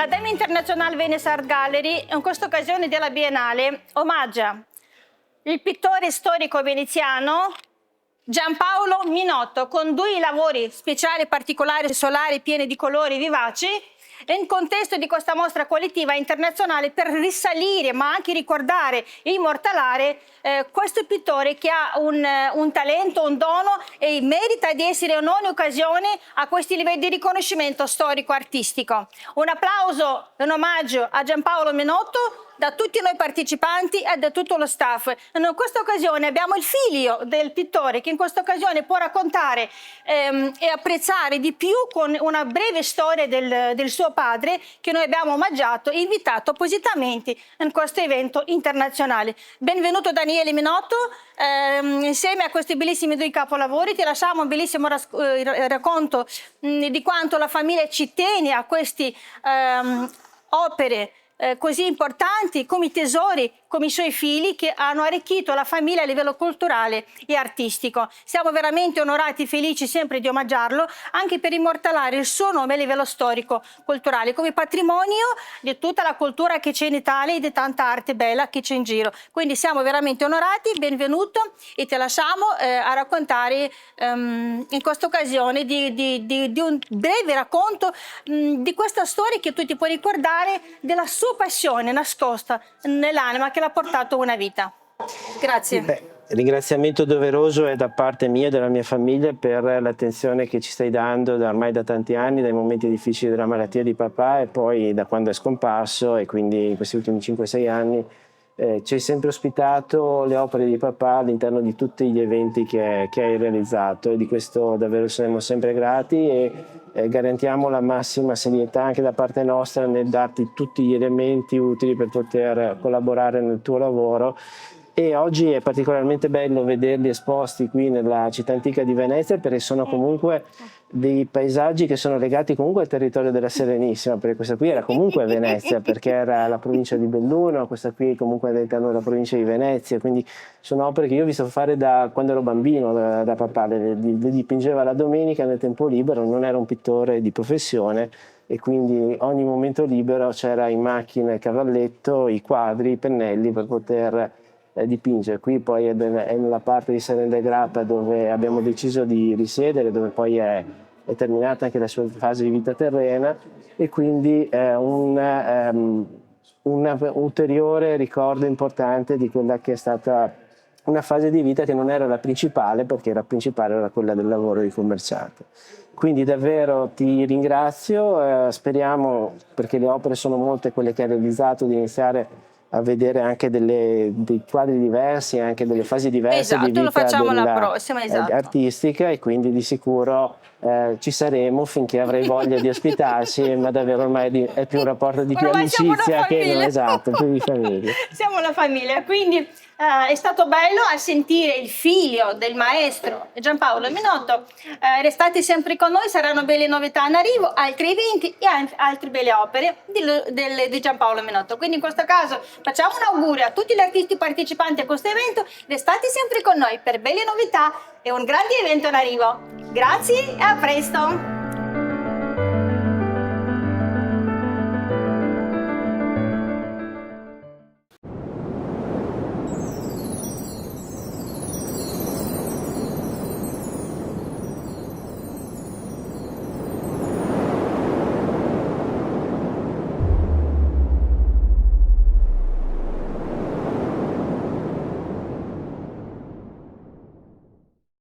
l'Accademia Internazionale Venice Art Gallery, in questa occasione della Biennale, omaggia il pittore storico veneziano Giampaolo Minotto con 2 lavori speciali, particolari, solari, pieni di colori vivaci, in contesto di questa mostra collettiva internazionale per risalire, ma anche ricordare e immortalare questo pittore che ha un talento, un dono e merita di essere in ogni occasione a questi livelli di riconoscimento storico-artistico. Un applauso, un omaggio a Giampaolo Minotto da tutti noi partecipanti e da tutto lo staff. In questa occasione abbiamo il figlio del pittore che in questa occasione può raccontare e apprezzare di più con una breve storia del suo padre, che noi abbiamo omaggiato e invitato appositamente in questo evento internazionale. Benvenuto Daniele Minotto, insieme a questi bellissimi 2 capolavori ti lasciamo un bellissimo racconto di quanto la famiglia ci tiene a queste opere così importanti come i tesori, come i suoi figli che hanno arricchito la famiglia a livello culturale e artistico. Siamo veramente onorati e felici sempre di omaggiarlo, anche per immortalare il suo nome a livello storico-culturale, come patrimonio di tutta la cultura che c'è in Italia e di tanta arte bella che c'è in giro. Quindi siamo veramente onorati, benvenuto, e ti lasciamo a raccontare in questa occasione di un breve racconto di questa storia che tu ti puoi ricordare della sua passione nascosta nell'anima che l'ha portato una vita. Grazie. Ringraziamento doveroso è da parte mia e della mia famiglia per l'attenzione che ci stai dando ormai da tanti anni, dai momenti difficili della malattia di papà e poi da quando è scomparso, e quindi in questi ultimi 5-6 anni ci hai sempre ospitato le opere di papà all'interno di tutti gli eventi che hai realizzato, e di questo davvero saremo sempre grati e garantiamo la massima serietà anche da parte nostra nel darti tutti gli elementi utili per poter collaborare nel tuo lavoro. E oggi è particolarmente bello vederli esposti qui nella città antica di Venezia, perché sono comunque dei paesaggi che sono legati comunque al territorio della Serenissima, perché questa qui era comunque Venezia, perché era la provincia di Belluno, questa qui comunque è all'interno della provincia di Venezia, quindi sono opere che io ho visto fare da quando ero bambino, da papà, le dipingeva la domenica nel tempo libero, non era un pittore di professione, e quindi ogni momento libero c'era in macchina il cavalletto, i quadri, i pennelli per poter dipingere. Qui poi è nella parte di Serenda e Grappa dove abbiamo deciso di risiedere, dove poi è terminata anche la sua fase di vita terrena, e quindi è un ulteriore ricordo importante di quella che è stata una fase di vita che non era la principale, perché la principale era quella del lavoro di commerciante. Quindi davvero ti ringrazio, speriamo, perché le opere sono molte quelle che hai realizzato, di iniziare a vedere anche dei quadri diversi, anche delle fasi diverse di vita lo facciamo la prossima, artistica, e quindi di sicuro ci saremo finché avrai voglia di ospitarci, ma davvero ormai è più un rapporto di più amicizia che non, esatto, più di famiglia. Siamo una famiglia, quindi è stato bello a sentire il figlio del maestro Giampaolo Minotto. Restate sempre con noi, saranno belle novità in arrivo, altri eventi e altre belle opere di Giampaolo Minotto. Quindi in questo caso facciamo un augurio a tutti gli artisti partecipanti a questo evento, restate sempre con noi per belle novità e un grande evento in arrivo. Grazie e a presto!